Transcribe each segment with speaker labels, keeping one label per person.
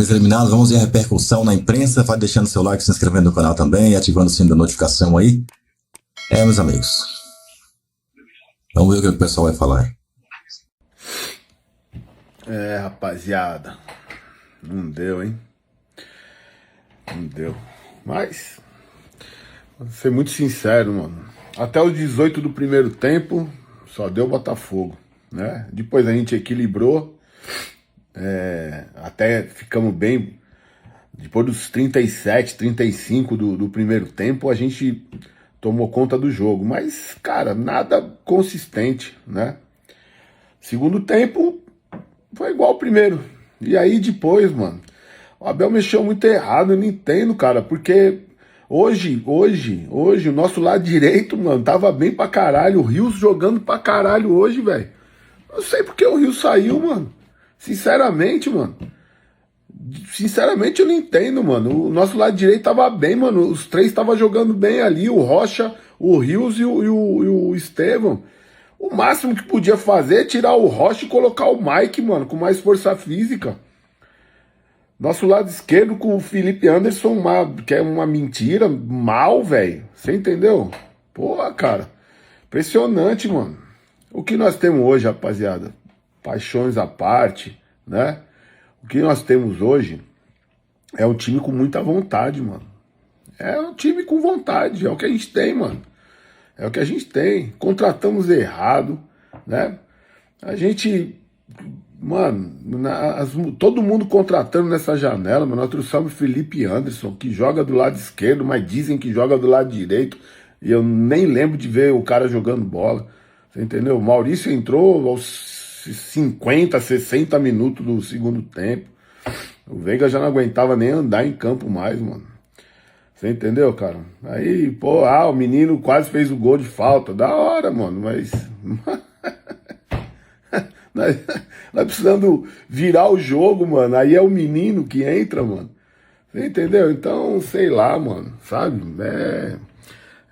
Speaker 1: Palmeiras eliminado, vamos ver a repercussão na imprensa. Vai deixando seu like, se inscrevendo no canal também, ativando o sino da notificação aí. Meus amigos. Vamos ver o que o pessoal vai falar.
Speaker 2: Rapaziada. Não deu, hein? Não deu. Mas, vou ser muito sincero, mano. Até os 18 do primeiro tempo, só deu Botafogo, né? Depois a gente equilibrou. Até ficamos bem. Depois dos 37, 35 do primeiro tempo, a gente tomou conta do jogo. Mas, cara, nada consistente, né? Segundo tempo, foi igual ao primeiro. E aí depois, mano, o Abel mexeu muito errado, eu não entendo, cara, porque hoje, o nosso lado direito, mano, tava bem pra caralho, o Rios jogando pra caralho hoje, velho. Não sei porque o Rios saiu, mano. Sinceramente, mano. Sinceramente eu não entendo, mano. O nosso lado direito tava bem, mano. Os três tava jogando bem ali, o Rocha, o Rios e o Estevão. O máximo que podia fazer é tirar o Rocha e colocar o Mike, mano, com mais força física. Nosso lado esquerdo com o Felipe Anderson, que é uma mentira, mal, velho. Você entendeu? Porra, cara. Impressionante, mano. O que nós temos hoje, rapaziada? Paixões à parte, né? O que nós temos hoje é um time com muita vontade, mano. É um time com vontade, é o que a gente tem, mano. É o que a gente tem. Contratamos errado, né? A gente, mano, todo mundo contratando nessa janela, mano. Nós trouxemos Felipe Anderson, que joga do lado esquerdo, mas dizem que joga do lado direito. E eu nem lembro de ver o cara jogando bola. Você entendeu? O Maurício entrou aos 50, 60 minutos do segundo tempo. O Veiga já não aguentava nem andar em campo mais, mano. Você entendeu, cara? Aí, pô, o menino quase fez o gol de falta. Da hora, mano, mas... nós precisando virar o jogo, mano. Aí é o menino que entra, mano. Você entendeu? Então, sei lá, mano, sabe?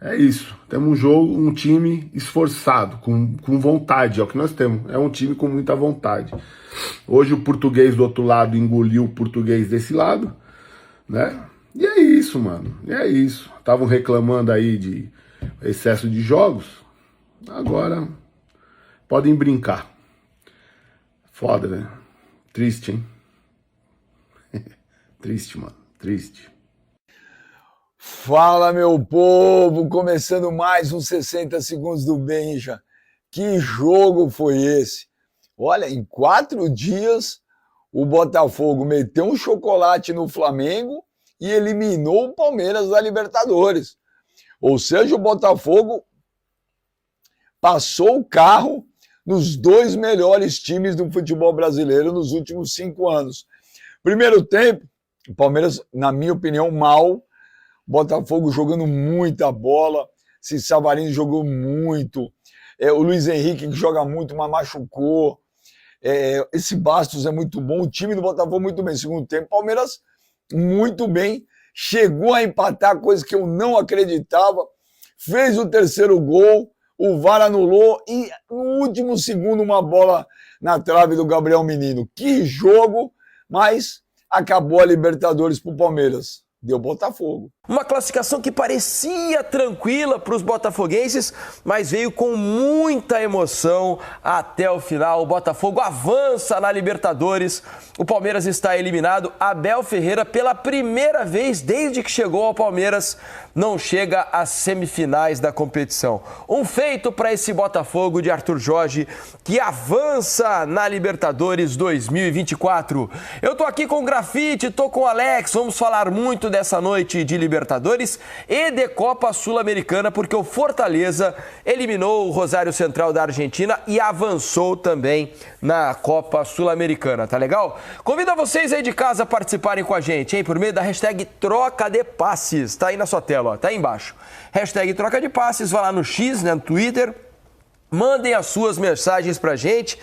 Speaker 2: É isso. Temos um time esforçado, com vontade, é o que nós temos. É um time com muita vontade. Hoje o português do outro lado engoliu o português desse lado, né? E é isso, mano. E é isso. Estavam reclamando aí de excesso de jogos. Agora podem brincar. Foda, né? Triste, hein? Triste, mano. Triste.
Speaker 3: Fala, meu povo! Começando mais uns 60 segundos do Benja. Que jogo foi esse? Olha, em 4 dias, o Botafogo meteu um chocolate no Flamengo e eliminou o Palmeiras da Libertadores. Ou seja, o Botafogo passou o carro nos 2 melhores times do futebol brasileiro nos últimos 5 anos. Primeiro tempo, o Palmeiras, na minha opinião, mal. Botafogo jogando muita bola. Savarino jogou muito. O Luiz Henrique, que joga muito, mas machucou. Esse Bastos é muito bom. O time do Botafogo muito bem. Segundo tempo, Palmeiras muito bem. Chegou a empatar, coisa que eu não acreditava. Fez o terceiro gol. O VAR anulou. E no último segundo, uma bola na trave do Gabriel Menino. Que jogo! Mas acabou a Libertadores pro Palmeiras. Deu Botafogo.
Speaker 4: Uma classificação que parecia tranquila para os botafoguenses, mas veio com muita emoção até o final. O Botafogo avança na Libertadores. O Palmeiras está eliminado. Abel Ferreira, pela primeira vez desde que chegou ao Palmeiras, não chega às semifinais da competição. Um feito para esse Botafogo de Arthur Jorge, que avança na Libertadores 2024. Eu tô aqui com o Grafite, tô com o Alex, vamos falar muito dessa noite de Libertadores e de Copa Sul-Americana, porque o Fortaleza eliminou o Rosário Central da Argentina e avançou também na Copa Sul-Americana, tá legal? Convido a vocês aí de casa a participarem com a gente, hein? Por meio da hashtag Troca de Passes, tá aí na sua tela, ó, tá aí embaixo. Hashtag Troca de Passes, vai lá no X, né, no Twitter, mandem as suas mensagens pra gente.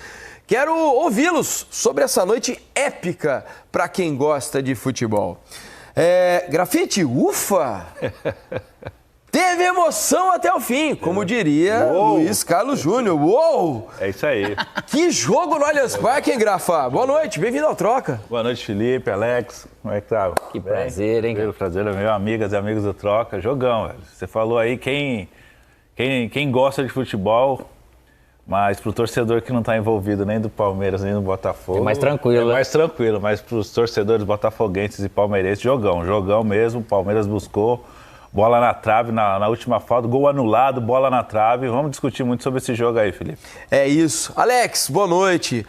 Speaker 4: Quero ouvi-los sobre essa noite épica para quem gosta de futebol. Grafite, ufa! Teve emoção até o fim, como diria Luiz Carlos Júnior. Uou!
Speaker 5: É isso aí.
Speaker 4: Que jogo no Allianz Parque, hein, Grafa? Boa noite, bem-vindo ao Troca.
Speaker 5: Boa noite, Felipe, Alex. Como é que tá?
Speaker 6: Que prazer, hein?
Speaker 5: Prazer é meu, amigas e amigos do Troca. Jogão, velho. Você falou aí, quem gosta de futebol, mas pro torcedor que não tá envolvido nem do Palmeiras, nem do Botafogo...
Speaker 6: É mais tranquilo,
Speaker 5: É mais tranquilo, mas pros torcedores botafoguenses e palmeirenses, jogão mesmo. O Palmeiras buscou... Bola na trave, na última falta, gol anulado, bola na trave. Vamos discutir muito sobre esse jogo aí, Felipe.
Speaker 4: É isso. Alex, boa noite.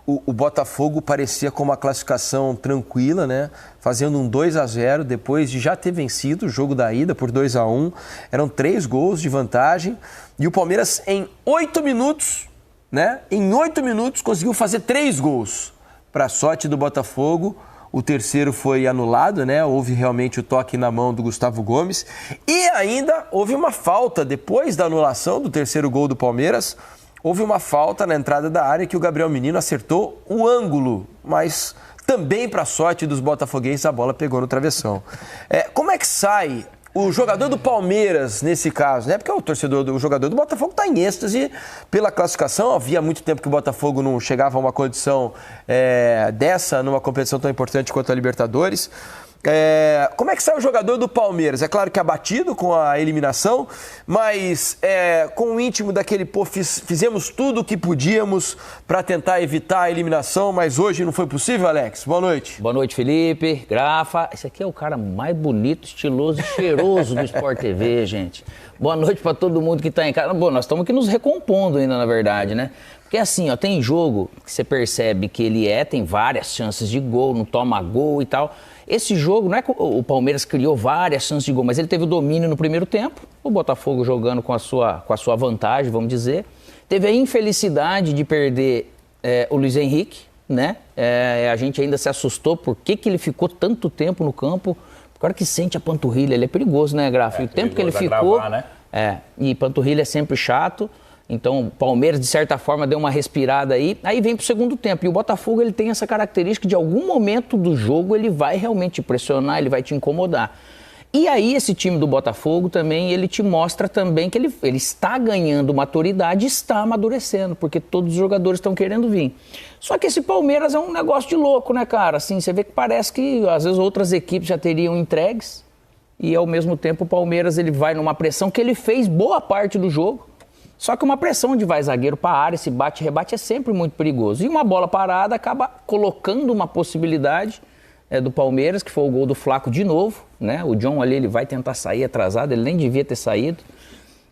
Speaker 4: O Botafogo parecia com uma classificação tranquila, né? Fazendo um 2-0 depois de já ter vencido o jogo da ida por 2-1. Eram 3 gols de vantagem. E o Palmeiras, em 8 minutos, né? Em 8 minutos, conseguiu fazer 3 gols. Para sorte do Botafogo. O terceiro foi anulado, né? Houve realmente o toque na mão do Gustavo Gomes. E ainda houve uma falta, depois da anulação do terceiro gol do Palmeiras, houve uma falta na entrada da área que o Gabriel Menino acertou o ângulo, mas também para sorte dos botafoguenses a bola pegou no travessão. Como é que sai o jogador do Palmeiras nesse caso, né? Porque o jogador do Botafogo está em êxtase pela classificação. Havia muito tempo que o Botafogo não chegava a uma condição dessa, numa competição tão importante quanto a Libertadores. Como é que sai o jogador do Palmeiras? É claro que abatido com a eliminação, mas com o íntimo daquele, fizemos tudo o que podíamos para tentar evitar a eliminação, mas hoje não foi possível, Alex? Boa noite.
Speaker 6: Boa noite, Felipe, Grafa. Esse aqui é o cara mais bonito, estiloso e cheiroso do Sport TV, gente. Boa noite para todo mundo que está em casa. Bom, nós estamos aqui nos recompondo ainda, na verdade, né? Porque assim, ó, tem jogo que você percebe que ele tem várias chances de gol, não toma gol e tal. Esse jogo, não é que o Palmeiras criou várias chances de gol, mas ele teve o domínio no primeiro tempo, o Botafogo jogando com a sua vantagem, vamos dizer. Teve a infelicidade de perder o Luiz Henrique, né? A gente ainda se assustou por que ele ficou tanto tempo no campo. O cara que sente a panturrilha, ele é perigoso, né, Grafa? E o tempo que ele ficou...
Speaker 5: Gravar, né?
Speaker 6: E panturrilha é sempre chato. Então, o Palmeiras, de certa forma, deu uma respirada aí vem pro segundo tempo. E o Botafogo, ele tem essa característica de algum momento do jogo ele vai realmente te pressionar, ele vai te incomodar. E aí, esse time do Botafogo também, ele te mostra também que ele está ganhando maturidade e está amadurecendo, porque todos os jogadores estão querendo vir. Só que esse Palmeiras é um negócio de louco, né, cara? Assim, você vê que parece que, às vezes, outras equipes já teriam entregues e, ao mesmo tempo, o Palmeiras, ele vai numa pressão que ele fez boa parte do jogo. Só que uma pressão onde vai zagueiro para a área, esse bate-rebate é sempre muito perigoso. E uma bola parada acaba colocando uma possibilidade do Palmeiras, que foi o gol do Flaco de novo, né? O John ali, ele vai tentar sair atrasado, ele nem devia ter saído.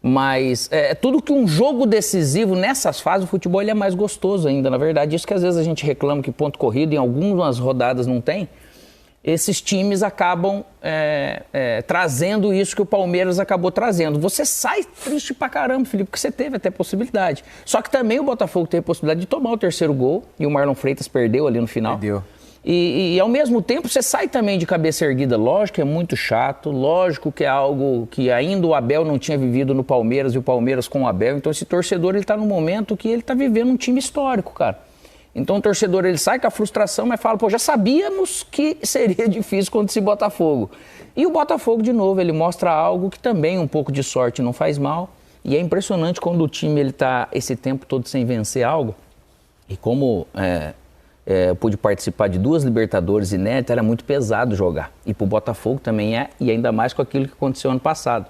Speaker 6: Mas tudo que um jogo decisivo, nessas fases, o futebol ele é mais gostoso ainda, na verdade. Isso que às vezes a gente reclama que ponto corrido em algumas rodadas não tem. Esses times acabam trazendo isso que o Palmeiras acabou trazendo. Você sai triste pra caramba, Felipe, porque você teve até possibilidade. Só que também o Botafogo teve a possibilidade de tomar o terceiro gol e o Marlon Freitas perdeu ali no final.
Speaker 4: Perdeu.
Speaker 6: E ao mesmo tempo você sai também de cabeça erguida. Lógico que é muito chato, lógico que é algo que ainda o Abel não tinha vivido no Palmeiras e o Palmeiras com o Abel. Então esse torcedor ele tá num momento que ele tá vivendo um time histórico, cara. Então o torcedor ele sai com a frustração, mas fala, já sabíamos que seria difícil contra esse Botafogo. E o Botafogo, de novo, ele mostra algo que também um pouco de sorte não faz mal. E é impressionante quando o time ele tá esse tempo todo sem vencer algo. E como eu pude participar de 2 Libertadores inéditas, era muito pesado jogar. E pro Botafogo também e ainda mais com aquilo que aconteceu ano passado.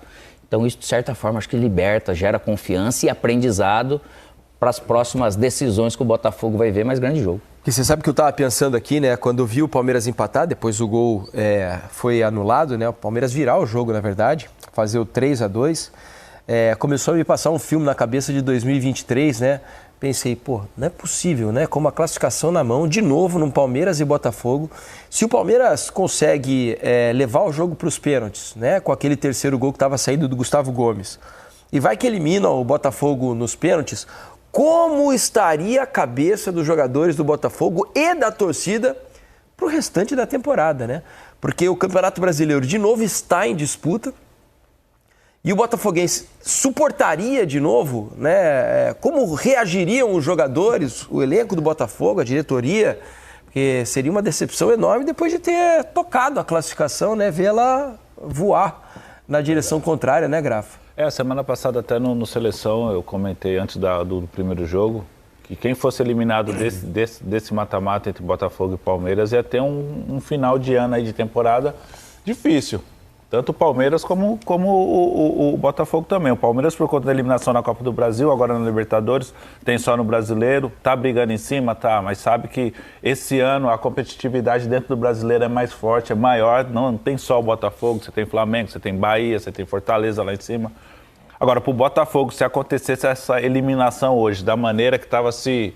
Speaker 6: Então isso, de certa forma, acho que liberta, gera confiança e aprendizado para as próximas decisões que o Botafogo vai ver, mais grande jogo.
Speaker 4: E você sabe que eu estava pensando aqui, né? Quando eu vi o Palmeiras empatar, depois o gol foi anulado, né? O Palmeiras virar o jogo, na verdade, fazer o 3-2. Começou a me passar um filme na cabeça de 2023, né? Pensei, não é possível, né? Com uma classificação na mão, de novo, no Palmeiras e Botafogo. Se o Palmeiras consegue levar o jogo para os pênaltis, né? Com aquele terceiro gol que estava saindo do Gustavo Gomes, e vai que elimina o Botafogo nos pênaltis, como estaria a cabeça dos jogadores do Botafogo e da torcida para o restante da temporada, né? Porque o Campeonato Brasileiro, de novo, está em disputa e o botafoguense suportaria de novo, né? Como reagiriam os jogadores, o elenco do Botafogo, a diretoria, porque seria uma decepção enorme depois de ter tocado a classificação, né? Vê-la voar. na direção contrária, né, Grafa?
Speaker 5: A semana passada até no Seleção eu comentei antes do primeiro jogo que quem fosse eliminado desse mata-mata entre Botafogo e Palmeiras ia ter um final de ano aí de temporada difícil. Tanto o Palmeiras como o Botafogo também. O Palmeiras, por conta da eliminação na Copa do Brasil, agora na Libertadores, tem só no Brasileiro, tá brigando em cima, tá, mas sabe que esse ano a competitividade dentro do Brasileiro é mais forte, é maior, não tem só o Botafogo, você tem Flamengo, você tem Bahia, você tem Fortaleza lá em cima. Agora, pro Botafogo, se acontecesse essa eliminação hoje, da maneira que estava se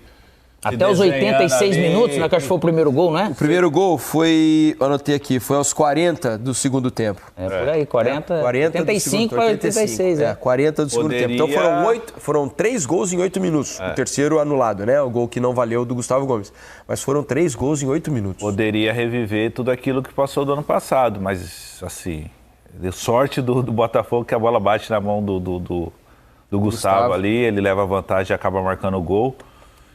Speaker 6: até os 86
Speaker 5: ali,
Speaker 6: minutos, né? Que acho que foi o primeiro gol, né?
Speaker 4: O primeiro gol foi, anotei aqui, foi aos 40 do segundo tempo.
Speaker 6: Por aí, 40 85 para 86,
Speaker 4: 40 do segundo tempo. Então foram 3 gols em 8 minutos. O terceiro anulado, né? O gol que não valeu do Gustavo Gomes. Mas foram 3 gols em 8 minutos.
Speaker 5: Poderia reviver tudo aquilo que passou do ano passado, mas assim, deu sorte do Botafogo que a bola bate na mão do Gustavo ali, ele leva a vantagem e acaba marcando o gol.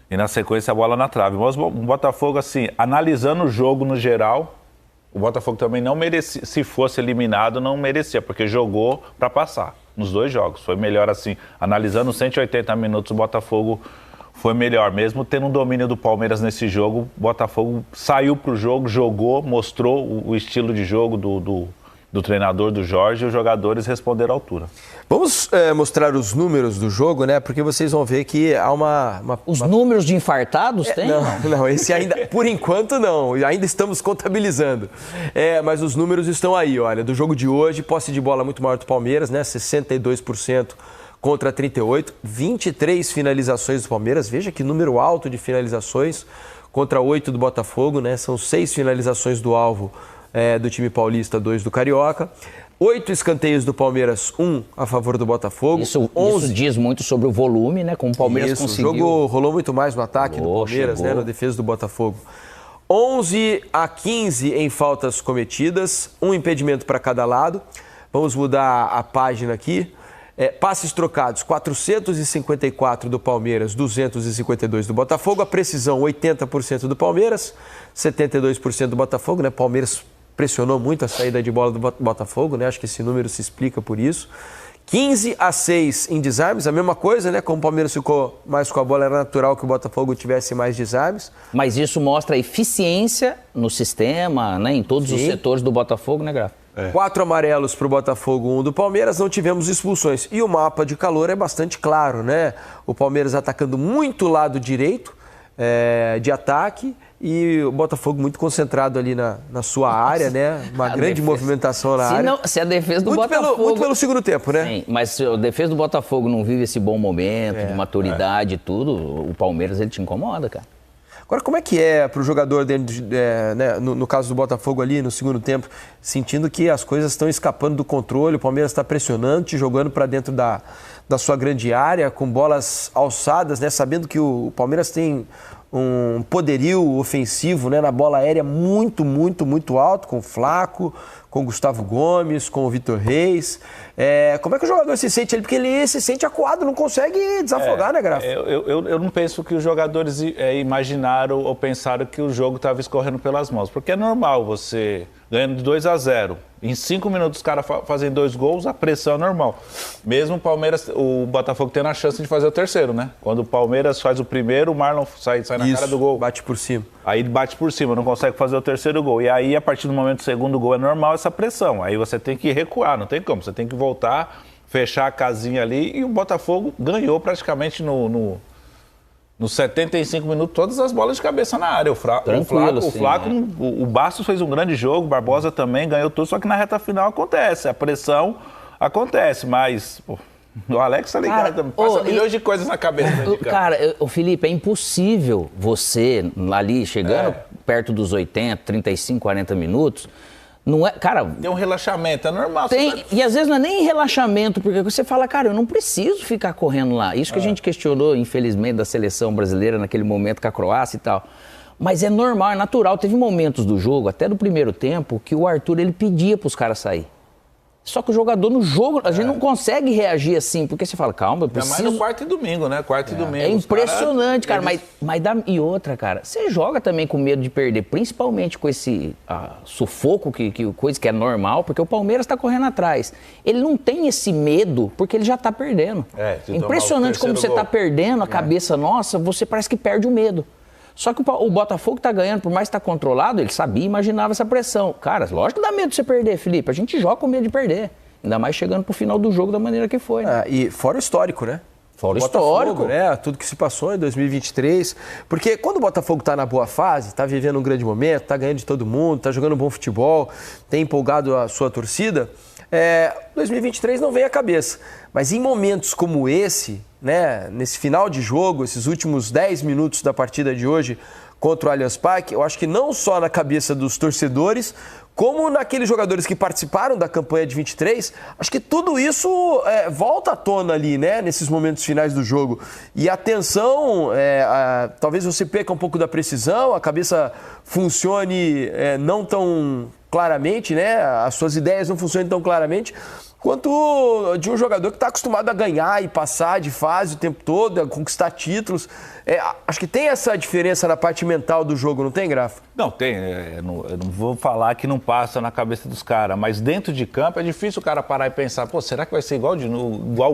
Speaker 5: E na sequência a bola na trave. Mas o Botafogo, assim, analisando o jogo no geral, o Botafogo também não merecia, se fosse eliminado, não merecia, porque jogou para passar nos 2 jogos. Foi melhor assim. Analisando os 180 minutos, o Botafogo foi melhor. Mesmo tendo um domínio do Palmeiras nesse jogo, o Botafogo saiu pro jogo, jogou, mostrou o estilo de jogo do treinador, do Jorge, e os jogadores responderam à altura.
Speaker 4: Vamos mostrar os números do jogo, né? Porque vocês vão ver que há
Speaker 6: Os números de infartados tem?
Speaker 4: Não, esse ainda, por enquanto não, ainda estamos contabilizando. Mas os números estão aí, olha, do jogo de hoje, posse de bola muito maior do Palmeiras, né? 62% contra 38%, 23 finalizações do Palmeiras, veja que número alto de finalizações, contra 8 do Botafogo, né? São 6 finalizações do alvo do time paulista, 2 do Carioca. 8 escanteios do Palmeiras, 1 a favor do Botafogo.
Speaker 6: Isso diz muito sobre o volume, né? Como o Palmeiras conseguiu.
Speaker 4: O jogo rolou muito mais no ataque do Palmeiras, né? Na defesa do Botafogo. 11-15 em faltas cometidas, 1 impedimento para cada lado. Vamos mudar a página aqui. Passes trocados, 454 do Palmeiras, 252 do Botafogo. A precisão, 80% do Palmeiras, 72% do Botafogo, né? Palmeiras pressionou muito a saída de bola do Botafogo, né? Acho que esse número se explica por isso. 15-6 em desarmes, a mesma coisa, né? Como o Palmeiras ficou mais com a bola, era natural que o Botafogo tivesse mais desarmes.
Speaker 6: Mas isso mostra a eficiência no sistema, né? Em todos os setores do Botafogo, né, Grafa?
Speaker 4: 4 amarelos para o Botafogo, 1 do Palmeiras, não tivemos expulsões. E o mapa de calor é bastante claro, né? O Palmeiras atacando muito o lado direito de ataque e o Botafogo muito concentrado ali na sua área, né? Uma grande movimentação na área.
Speaker 6: Se a defesa do Botafogo...
Speaker 4: Muito pelo segundo tempo, né?
Speaker 6: Sim, mas se a defesa do Botafogo não vive esse bom momento, de maturidade e tudo, o Palmeiras ele te incomoda, cara.
Speaker 4: Agora, como é que é para o jogador, né, no caso do Botafogo ali, no segundo tempo, sentindo que as coisas estão escapando do controle, o Palmeiras está pressionando, te jogando para dentro da sua grande área, com bolas alçadas, né, sabendo que o Palmeiras tem um poderio ofensivo, né, na bola aérea muito, muito, muito alto, com o Flaco, com o Gustavo Gomes, com o Vitor Reis. Como é que o jogador se sente ali? Porque ele se sente acuado, não consegue desafogar, né, Grafa?
Speaker 5: Eu não penso que os jogadores imaginaram ou pensaram que o jogo estava escorrendo pelas mãos. Porque é normal você ganhando de 2-0. Em 5 minutos os caras fazem 2 gols, a pressão é normal. Mesmo o Botafogo tendo a chance de fazer o terceiro, né? Quando o Palmeiras faz o primeiro, o Marlon sai na cara do gol.
Speaker 4: Bate por cima.
Speaker 5: Aí ele bate por cima, não consegue fazer o terceiro gol. E aí, a partir do momento do segundo gol, é normal essa pressão. Aí você tem que recuar, não tem como. Você tem que voltar, fechar a casinha ali. E o Botafogo ganhou praticamente nos 75 minutos todas as bolas de cabeça na área. O Bastos fez um grande jogo, o Barbosa também ganhou tudo, só que na reta final acontece. A pressão acontece, mas... O Alex tá ligado, passa milhões de coisas na cabeça.
Speaker 6: Cara, Felipe, é impossível você, ali, chegando perto dos 80, 35, 40 minutos, não é, cara...
Speaker 5: Tem um relaxamento, é normal.
Speaker 6: E às vezes não é nem relaxamento, porque você fala, cara, eu não preciso ficar correndo lá. Isso que a gente questionou, infelizmente, da seleção brasileira naquele momento com a Croácia e tal. Mas é normal, é natural. Teve momentos do jogo, até do primeiro tempo, que o Arthur, ele pedia pros caras sair. Só que o jogador no jogo, a gente não consegue reagir assim, porque você fala, calma, eu preciso...
Speaker 5: Ainda mais no quarto e domingo, né? Quarto e domingo.
Speaker 6: É impressionante, cara. Mas dá... E outra, cara, você joga também com medo de perder, principalmente com esse sufoco, coisa que é normal, porque o Palmeiras tá correndo atrás. Ele não tem esse medo, porque ele já tá perdendo. Impressionante como você tá perdendo a cabeça nossa, você parece que perde o medo. Só que o Botafogo tá ganhando, por mais que tá controlado, ele sabia e imaginava essa pressão. Cara, lógico que dá medo de você perder, Felipe. A gente joga com medo de perder. Ainda mais chegando pro final do jogo da maneira que foi, né?
Speaker 4: E fora o histórico, né?
Speaker 6: Fora o histórico,
Speaker 4: né? Tudo que se passou em 2023. Porque quando o Botafogo tá na boa fase, tá vivendo um grande momento, tá ganhando de todo mundo, tá jogando bom futebol, tem empolgado a sua torcida, 2023 não vem à cabeça. Mas em momentos como esse, né, nesse final de jogo, esses últimos 10 minutos da partida de hoje contra o Allianz Parque, eu acho que não só na cabeça dos torcedores, como naqueles jogadores que participaram da campanha de 23, acho que tudo isso volta à tona ali, né, nesses momentos finais do jogo. E a tensão, talvez você perca um pouco da precisão, a cabeça funcione não tão claramente, né, as suas ideias não funcionem tão claramente, quanto de um jogador que está acostumado a ganhar e passar de fase o tempo todo, a conquistar títulos. Acho que tem essa diferença na parte mental do jogo, não tem, Grafa?
Speaker 5: Não, tem. Eu não vou falar que não passa na cabeça dos caras, mas dentro de campo é difícil o cara parar e pensar, pô, será que vai ser igual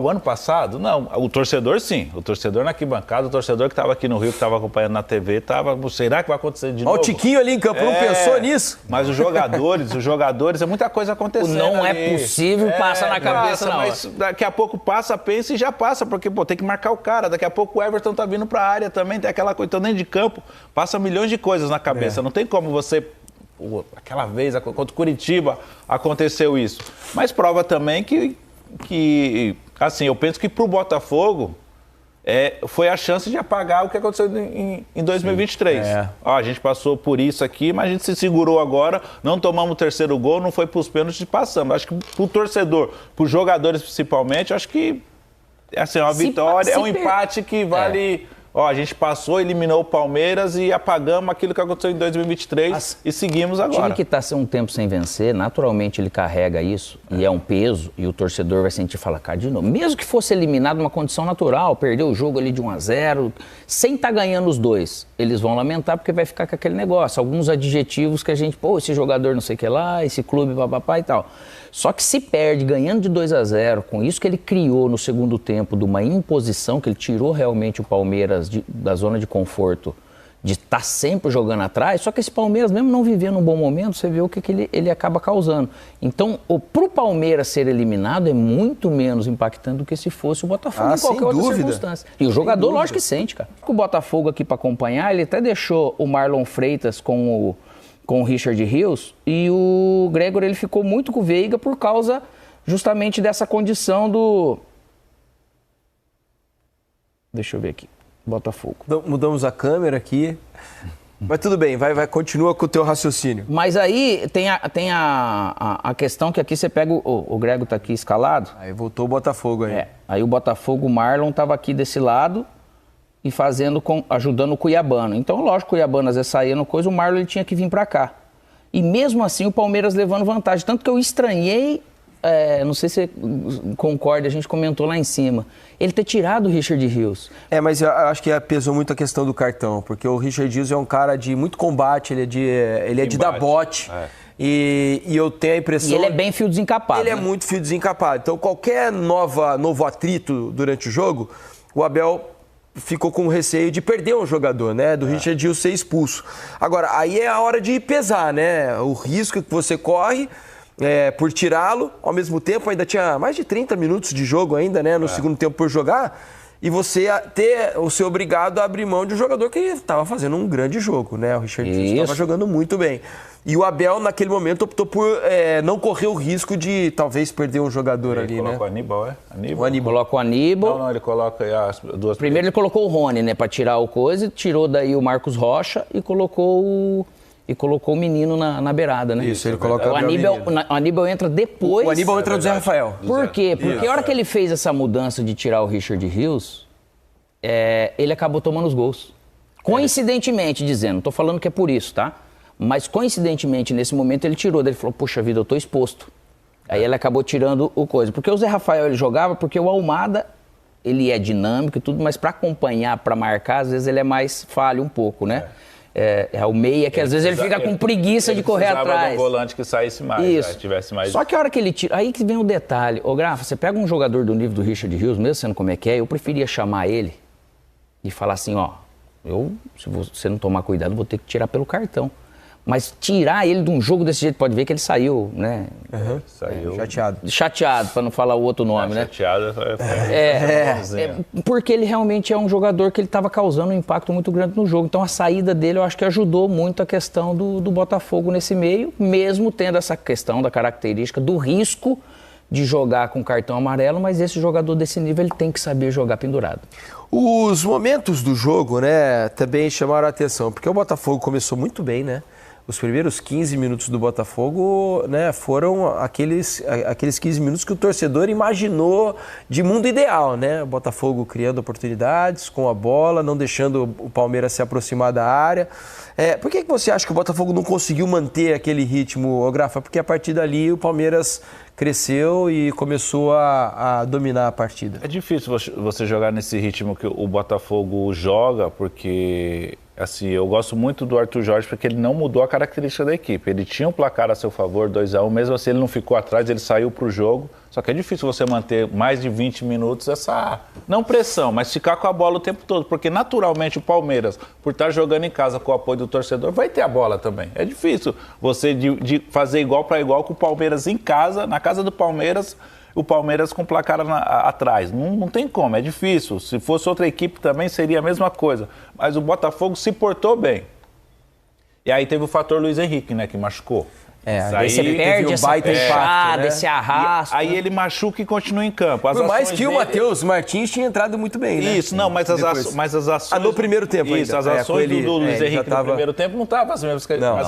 Speaker 5: o ano passado? Não, o torcedor sim. O torcedor na arquibancada, o torcedor que estava aqui no Rio, que estava acompanhando na TV, será que vai acontecer de novo?
Speaker 4: Olha o Tiquinho ali em campo, não pensou nisso?
Speaker 5: Mas os jogadores, é muita coisa acontecendo.
Speaker 6: Não é possível passar na cabeça, não.
Speaker 5: Mas daqui a pouco pensa e já passa, porque, pô, tem que marcar o cara. Daqui a pouco o Everton tá vindo pra área também, tem aquela coisa. Então, dentro de campo, passa milhões de coisas na cabeça. Não tem como você... Aquela vez, contra o Curitiba, aconteceu isso. Mas prova também que assim, eu penso que pro Botafogo foi a chance de apagar o que aconteceu em 2023. A gente passou por isso aqui, mas a gente se segurou agora, não tomamos o terceiro gol, não foi pros pênaltis e passamos. Acho que pro torcedor, pros jogadores principalmente, acho que assim, uma vitória, é um empate que vale... a gente passou, eliminou o Palmeiras e apagamos aquilo que aconteceu em 2023 e seguimos agora.
Speaker 6: O time que está um tempo sem vencer, naturalmente ele carrega isso e é um peso e o torcedor vai sentir falar, cara, de novo. Mesmo que fosse eliminado numa condição natural, perdeu o jogo ali de 1-0, sem estar ganhando os dois, eles vão lamentar porque vai ficar com aquele negócio. Alguns adjetivos que a gente, esse jogador não sei o que lá, esse clube, papapá e tal. Só que se perde ganhando de 2-0, com isso que ele criou no segundo tempo de uma imposição, que ele tirou realmente o Palmeiras da zona de conforto, de estar sempre jogando atrás, só que esse Palmeiras, mesmo não vivendo um bom momento, você vê o que ele acaba causando. Então, pro Palmeiras ser eliminado é muito menos impactante do que se fosse o Botafogo em qualquer outra circunstância. E o jogador, lógico que sente, cara. O Botafogo aqui para acompanhar, ele até deixou o Marlon Freitas com o Richard Rios, e o Gregor ele ficou muito com o Veiga por causa justamente dessa condição do... Deixa eu ver aqui. Botafogo.
Speaker 4: Mudamos a câmera aqui. Mas tudo bem, continua com o teu raciocínio.
Speaker 6: Mas aí tem a questão que aqui você pega, o Grego tá aqui escalado.
Speaker 4: Aí voltou o Botafogo aí.
Speaker 6: Aí o Botafogo, o Marlon tava aqui desse lado e ajudando o Cuiabano. Então, lógico, o Cuiabano às vezes saía no coisa, o Marlon ele tinha que vir para cá. E mesmo assim o Palmeiras levando vantagem. Tanto que eu estranhei, não sei se você concorda, a gente comentou lá em cima, ele ter tirado o Richard Rios.
Speaker 4: Mas eu acho que pesou muito a questão do cartão, porque o Richard Rios é um cara de muito combate, ele é de dar bote. E eu tenho a impressão...
Speaker 6: E ele é bem fio desencapado.
Speaker 4: Ele é muito fio desencapado. Então qualquer novo atrito durante o jogo, o Abel ficou com receio de perder um jogador, né? Do Richard Rios ser expulso. Agora, aí é a hora de pesar, né? O risco que você corre... por tirá-lo, ao mesmo tempo ainda tinha mais de 30 minutos de jogo ainda, né, no segundo tempo por jogar, e você ser obrigado a abrir mão de um jogador que estava fazendo um grande jogo, né, o Richard Rios estava jogando muito bem. E o Abel, naquele momento, optou por não correr o risco de talvez perder um jogador ali, né? Ele
Speaker 5: coloca o Aníbal,
Speaker 6: O Aníbal. Coloca o Aníbal.
Speaker 5: Não, ele coloca as duas...
Speaker 6: Primeiro ele colocou o Rony, né, para tirar o coisa, tirou daí o Marcos Rocha e colocou o menino na beirada, né?
Speaker 4: Isso, ele coloca
Speaker 6: o Aníbal entra depois.
Speaker 4: O Aníbal entra no Zé Rafael.
Speaker 6: Por quê? Porque a hora que ele fez essa mudança de tirar o Richard Rios, ele acabou tomando os gols. Coincidentemente, dizendo, não tô falando que é por isso, tá? Mas coincidentemente, nesse momento, ele tirou. Daí ele falou, poxa vida, eu tô exposto. Aí ele acabou tirando o coisa. Porque o Zé Rafael ele jogava porque o Almada, ele é dinâmico e tudo, mas para acompanhar, para marcar, às vezes ele é mais falho um pouco, né? É o meia que às vezes ele fica com preguiça de correr atrás.
Speaker 5: De um volante que saísse mais,
Speaker 6: isso.
Speaker 5: Tivesse mais.
Speaker 6: Só que a hora que ele tira, aí que vem o detalhe. Ô Grafa, você pega um jogador do nível do Richard Rios, mesmo sendo como é que é, eu preferia chamar ele e falar assim, ó, se você não tomar cuidado, vou ter que tirar pelo cartão. Mas tirar ele de um jogo desse jeito, pode ver que ele saiu, né?
Speaker 5: Saiu
Speaker 6: Chateado, para não falar o outro nome, né?
Speaker 5: Chateado.
Speaker 6: Porque ele realmente é um jogador que ele estava causando um impacto muito grande no jogo. Então a saída dele eu acho que ajudou muito a questão do Botafogo nesse meio, mesmo tendo essa questão da característica do risco de jogar com cartão amarelo, mas esse jogador desse nível ele tem que saber jogar pendurado.
Speaker 4: Os momentos do jogo, né, também chamaram a atenção, porque o Botafogo começou muito bem, né? Os primeiros 15 minutos do Botafogo, né, foram aqueles 15 minutos que o torcedor imaginou de mundo ideal, né? O Botafogo criando oportunidades com a bola, não deixando o Palmeiras se aproximar da área. Por que você acha que o Botafogo não conseguiu manter aquele ritmo, Grafa? Porque a partir dali o Palmeiras cresceu e começou a dominar a partida.
Speaker 5: É difícil você jogar nesse ritmo que o Botafogo joga, porque assim, eu gosto muito do Arthur Jorge porque ele não mudou a característica da equipe. Ele tinha um placar a seu favor, 2-1, mesmo assim ele não ficou atrás, ele saiu para o jogo. Só que é difícil você manter mais de 20 minutos essa, não pressão, mas ficar com a bola o tempo todo, porque naturalmente o Palmeiras, por estar jogando em casa com o apoio do torcedor, vai ter a bola também. É difícil você de fazer igual para igual com o Palmeiras em casa, na casa do Palmeiras, o Palmeiras com o placar atrás. Não tem como, é difícil. Se fosse outra equipe também seria a mesma coisa. Mas o Botafogo se portou bem. E aí teve o fator Luiz Henrique, né, que machucou.
Speaker 6: Aí você perde essa puxada, esse arrasto.
Speaker 5: Aí ele machuca e continua em campo.
Speaker 4: Por mais que o Matheus Martins tinha entrado muito bem, né?
Speaker 5: Isso, não, mas as ações...
Speaker 4: no primeiro tempo
Speaker 5: isso, as ações do Luiz Henrique no primeiro tempo não estavam as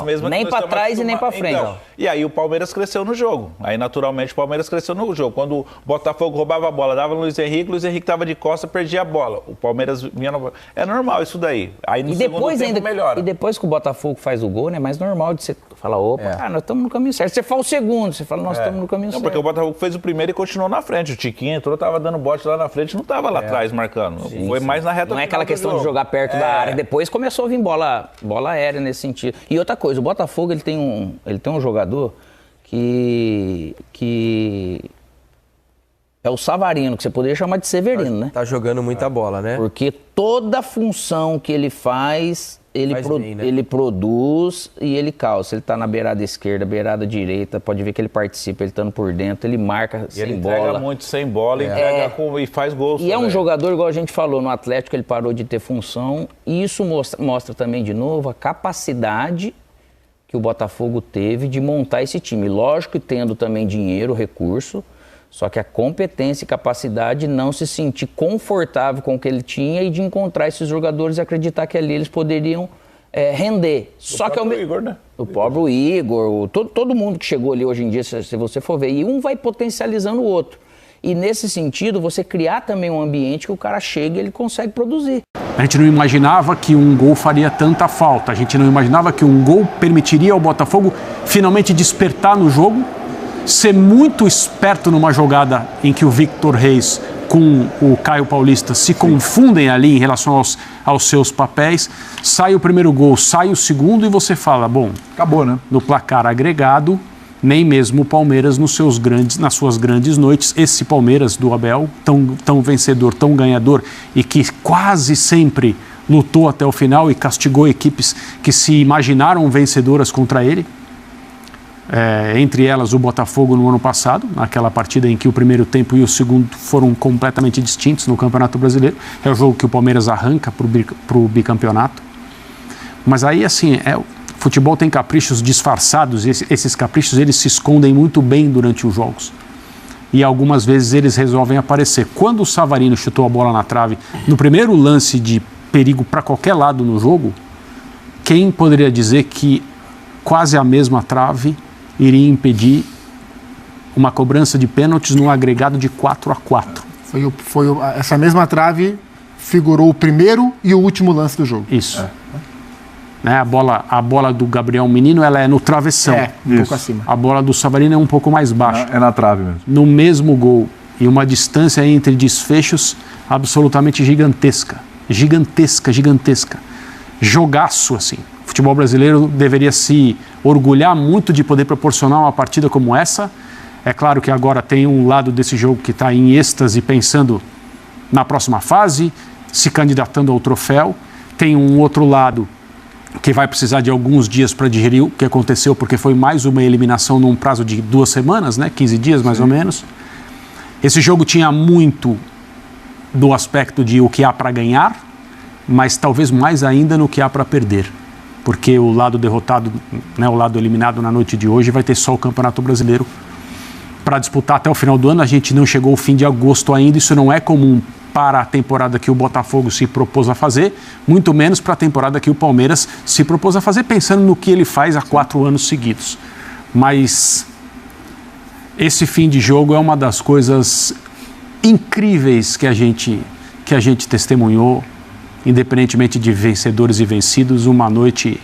Speaker 5: mesmas
Speaker 6: nem para trás e nem para frente.
Speaker 5: Então, e aí o Palmeiras cresceu no jogo. Aí naturalmente o Palmeiras cresceu no jogo. Quando o Botafogo roubava a bola, dava no Luiz Henrique estava de costa, perdia a bola. O Palmeiras vinha no... É normal isso daí. Aí no segundo tempo melhora.
Speaker 6: E depois que o Botafogo faz o gol, né, é mais normal de você falar, opa, nós estamos no caminho certo. Você fala o segundo, você fala, nós estamos no caminho certo.
Speaker 5: Não, porque o Botafogo fez o primeiro e continuou na frente. O Tiquinho entrou, tava dando bote lá na frente, não tava lá atrás marcando. Foi mais na reta final.
Speaker 6: Não é aquela questão de jogar perto da área. Depois começou a vir bola aérea nesse sentido. E outra coisa, o Botafogo ele tem um jogador que é o Savarino, que você poderia chamar de Severino, né?
Speaker 4: Tá jogando muita bola, né?
Speaker 6: Porque toda função que ele faz... Ele produz e ele calça. Ele tá na beirada esquerda, beirada direita, pode ver que ele participa, ele estando por dentro, ele marca sem bola.
Speaker 5: Ele entrega muito sem bola, e faz gols.
Speaker 6: E é um jogador, igual a gente falou, no Atlético ele parou de ter função, e isso mostra também de novo a capacidade que o Botafogo teve de montar esse time. Lógico que tendo também dinheiro, recurso, só que a competência e capacidade de não se sentir confortável com o que ele tinha e de encontrar esses jogadores e acreditar que ali eles poderiam render. Só que
Speaker 5: Igor, né?
Speaker 6: O pobre Igor, todo mundo que chegou ali hoje em dia, se você for ver, e um vai potencializando o outro. E nesse sentido, você criar também um ambiente que o cara chega e ele consegue produzir.
Speaker 7: A gente não imaginava que um gol faria tanta falta. A gente não imaginava que um gol permitiria ao Botafogo finalmente despertar no jogo, ser muito esperto numa jogada em que o Victor Reis com o Caio Paulista se confundem ali em relação aos seus papéis. Sai o primeiro gol, sai o segundo e você fala, bom, acabou, né? No placar agregado, nem mesmo o Palmeiras nas suas grandes noites, esse Palmeiras do Abel, tão vencedor, tão ganhador e que quase sempre lutou até o final e castigou equipes que se imaginaram vencedoras contra ele. Entre elas o Botafogo no ano passado, naquela partida em que o primeiro tempo e o segundo foram completamente distintos no Campeonato Brasileiro. É o jogo que o Palmeiras arranca para o bicampeonato. Mas aí, assim, o futebol tem caprichos disfarçados e esses caprichos eles se escondem muito bem durante os jogos. E algumas vezes eles resolvem aparecer. Quando o Savarino chutou a bola na trave, no primeiro lance de perigo para qualquer lado no jogo, quem poderia dizer que quase a mesma trave iria impedir uma cobrança de pênaltis no agregado de 4-4.
Speaker 8: Essa mesma trave figurou o primeiro e o último lance do jogo.
Speaker 7: Isso. né? A bola do Gabriel Menino ela é no travessão.
Speaker 8: Um pouco acima.
Speaker 7: A bola do Savarino é um pouco mais baixa.
Speaker 9: É na trave mesmo.
Speaker 7: No mesmo gol. E uma distância entre desfechos absolutamente gigantesca. Gigantesca. Jogaço, assim. O futebol brasileiro deveria se orgulhar muito de poder proporcionar uma partida como essa. É claro que agora tem um lado desse jogo que está em êxtase, pensando na próxima fase, se candidatando ao troféu. Tem um outro lado que vai precisar de alguns dias para digerir o que aconteceu, porque foi mais uma eliminação num prazo de 2 semanas, né? 15 dias mais ou menos. Esse jogo tinha muito do aspecto de o que há para ganhar, mas talvez mais ainda no que há para perder. Porque o lado derrotado, né, o lado eliminado na noite de hoje vai ter só o Campeonato Brasileiro para disputar até o final do ano. A gente não chegou ao fim de agosto ainda, isso não é comum para a temporada que o Botafogo se propôs a fazer, muito menos para a temporada que o Palmeiras se propôs a fazer, pensando no que ele faz há 4 anos seguidos. Mas esse fim de jogo é uma das coisas incríveis que a gente testemunhou, independentemente de vencedores e vencidos, uma noite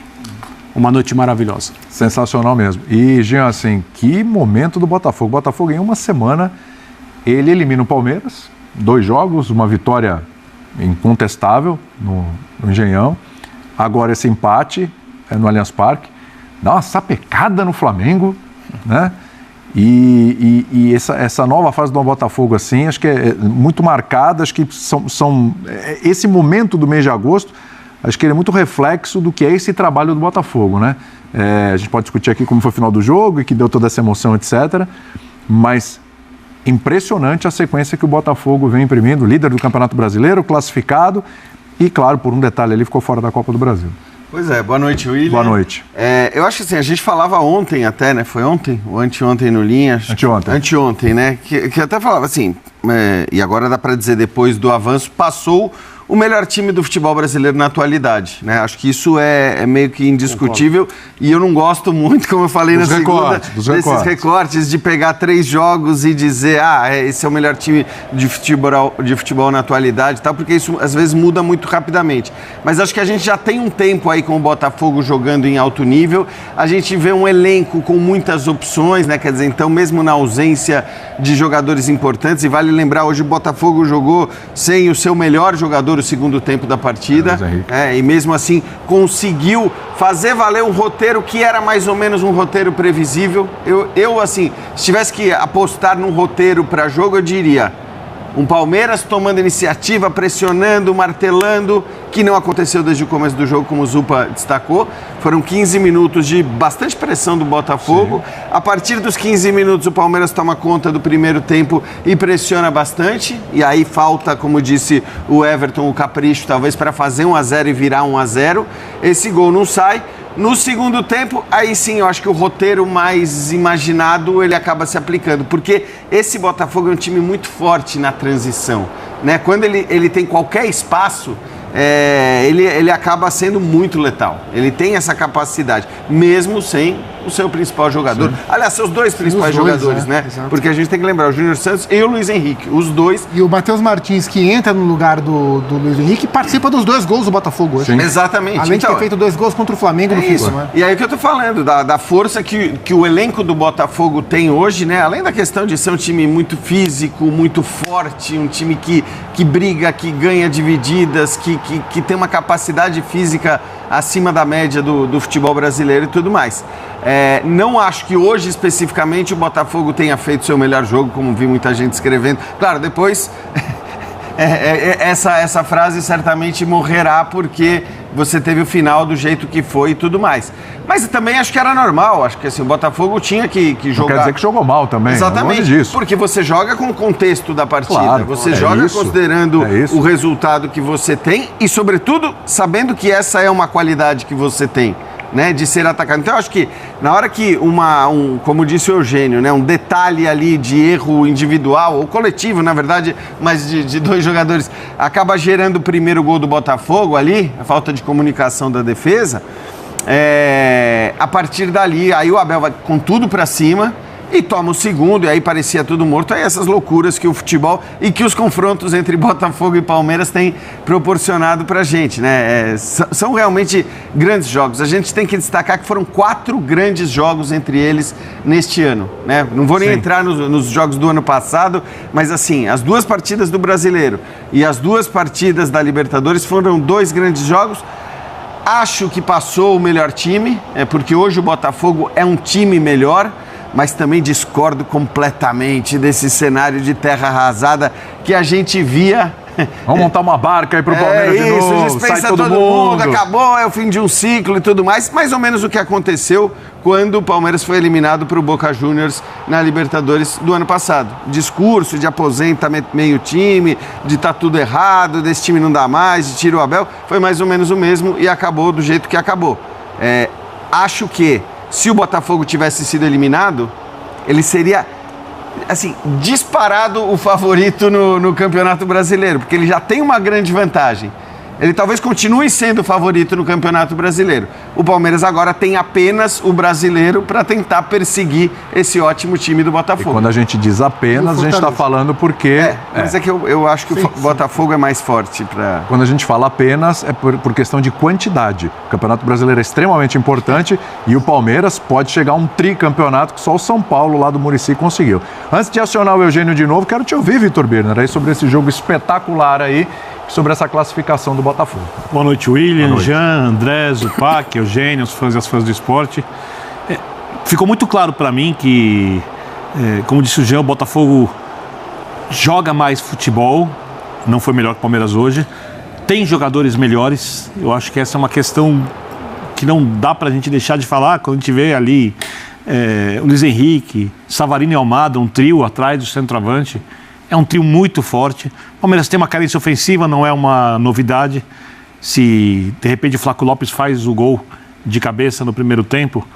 Speaker 7: maravilhosa.
Speaker 9: Sensacional mesmo. E, Jean, assim, que momento do Botafogo. O Botafogo, em uma semana, ele elimina o Palmeiras, 2 jogos, uma vitória incontestável no Engenhão. Agora esse empate no Allianz Parque, dá uma sapecada no Flamengo, né? E essa nova fase do Botafogo, assim, acho que é muito marcada, acho que esse momento do mês de agosto, acho que ele é muito reflexo do que é esse trabalho do Botafogo, né? A gente pode discutir aqui como foi o final do jogo e que deu toda essa emoção, etc. Mas impressionante a sequência que o Botafogo vem imprimindo, líder do Campeonato Brasileiro, classificado e, claro, por um detalhe ali, ficou fora da Copa do Brasil.
Speaker 10: Pois é, boa noite, William.
Speaker 9: Boa noite.
Speaker 10: Eu acho que assim, a gente falava ontem até, né? Foi ontem? Ou anteontem no Linha? Anteontem, né? Que até falava assim, e agora dá para dizer, depois do avanço, passou o melhor time do futebol brasileiro na atualidade, né? Acho que isso é meio que indiscutível. E eu não gosto muito, como eu falei na segunda, desses recortes de pegar 3 jogos e dizer, esse é o melhor time de futebol na atualidade e tal, porque isso às vezes muda muito rapidamente. Mas acho que a gente já tem um tempo aí com o Botafogo jogando em alto nível, a gente vê um elenco com muitas opções, né? Quer dizer, então mesmo na ausência de jogadores importantes, e vale lembrar, hoje o Botafogo jogou sem o seu melhor jogador o segundo tempo da partida, e mesmo assim conseguiu fazer valer um roteiro que era mais ou menos um roteiro previsível. Eu assim, se tivesse que apostar num roteiro para jogo, eu diria um Palmeiras tomando iniciativa, pressionando, martelando, que não aconteceu desde o começo do jogo, como o Zupa destacou. Foram 15 minutos de bastante pressão do Botafogo. Sim. A partir dos 15 minutos, o Palmeiras toma conta do primeiro tempo e pressiona bastante. E aí falta, como disse o Everton, o capricho, talvez, para fazer 1-0 e virar 1-0. Esse gol não sai. No segundo tempo, aí sim, eu acho que o roteiro mais imaginado, ele acaba se aplicando, porque esse Botafogo é um time muito forte na transição, né? Quando ele tem qualquer espaço, ele acaba sendo muito letal. Ele tem essa capacidade, mesmo sem o seu principal jogador. Sim. Aliás, seus 2 principais jogadores, né? Exato. Porque a gente tem que lembrar, o Júnior Santos e o Luiz Henrique, os 2.
Speaker 8: E o Matheus Martins, que entra no lugar do Luiz Henrique, participa dos 2 gols do Botafogo hoje.
Speaker 10: Sim. Exatamente.
Speaker 8: Além de ter feito 2 gols contra o Flamengo no
Speaker 10: isso. Né? E aí o que eu tô falando, da força que o elenco do Botafogo tem hoje, né? Além da questão de ser um time muito físico, muito forte, um time que briga, que ganha divididas, que tem uma capacidade física acima da média do futebol brasileiro e tudo mais. Não acho que hoje, especificamente, o Botafogo tenha feito seu melhor jogo, como vi muita gente escrevendo. Claro, depois essa frase certamente morrerá porque você teve o final do jeito que foi e tudo mais. Mas também acho que era normal, acho que assim, o Botafogo tinha que jogar... Não
Speaker 9: quer dizer que jogou mal também.
Speaker 10: Exatamente,
Speaker 9: disso.
Speaker 10: Porque você joga com o contexto da partida,
Speaker 9: claro,
Speaker 10: você joga
Speaker 9: isso,
Speaker 10: considerando o resultado que você tem e, sobretudo, sabendo que essa é uma qualidade que você tem, né, de ser atacado. Então, eu acho que na hora que como disse o Eugênio, né, um detalhe ali de erro individual, ou coletivo, na verdade, mas de 2 jogadores, acaba gerando o primeiro gol do Botafogo ali, a falta de comunicação da defesa, a partir dali, aí o Abel vai com tudo pra cima, e toma o segundo, e aí parecia tudo morto. Aí essas loucuras que o futebol e que os confrontos entre Botafogo e Palmeiras têm proporcionado pra gente, né? São realmente grandes jogos. A gente tem que destacar que foram 4 grandes jogos entre eles neste ano, né? Não vou nem entrar nos jogos do ano passado, mas assim, as 2 partidas do Brasileiro e as 2 partidas da Libertadores foram 2 grandes jogos. Acho que passou o melhor time, porque hoje o Botafogo é um time melhor, mas também discordo completamente desse cenário de terra arrasada que a gente via.
Speaker 9: Vamos montar uma barca aí pro Palmeiras de novo,
Speaker 10: dispensa todo mundo, acabou, é o fim de um ciclo e tudo mais. Mais ou menos o que aconteceu quando o Palmeiras foi eliminado pro Boca Juniors na Libertadores do ano passado. Discurso de aposenta meio time, de tá tudo errado, desse time não dá mais, de tira o Abel, foi mais ou menos o mesmo e acabou do jeito que acabou. Acho que se o Botafogo tivesse sido eliminado, ele seria, assim, disparado o favorito no Campeonato Brasileiro, porque ele já tem uma grande vantagem. Ele talvez continue sendo o favorito no Campeonato Brasileiro. O Palmeiras agora tem apenas o Brasileiro para tentar perseguir esse ótimo time do Botafogo.
Speaker 9: E quando a gente diz apenas, a gente está falando porque...
Speaker 10: Mas é que eu acho que o Botafogo é mais forte para...
Speaker 9: Quando a gente fala apenas, é por questão de quantidade. O Campeonato Brasileiro é extremamente importante e o Palmeiras pode chegar a um tricampeonato que só o São Paulo lá do Muricy conseguiu. Antes de acionar o Eugênio de novo, quero te ouvir, Vitor Birner, aí sobre esse jogo espetacular aí, sobre essa classificação do Botafogo.
Speaker 11: Boa noite, William, Boa noite. Jean, André, Zupac, Eugênio, os fãs e as fãs do esporte. Ficou muito claro para mim que, como disse o Jean, o Botafogo joga mais futebol, não foi melhor que o Palmeiras hoje, tem jogadores melhores. Eu acho que essa é uma questão que não dá pra gente deixar de falar quando a gente vê ali o Luiz Henrique, Savarino e Almada, um trio atrás do centroavante. É um trio muito forte. O Palmeiras tem uma carência ofensiva, não é uma novidade. Se, de repente, o Flaco Lopes faz o gol de cabeça no primeiro tempo,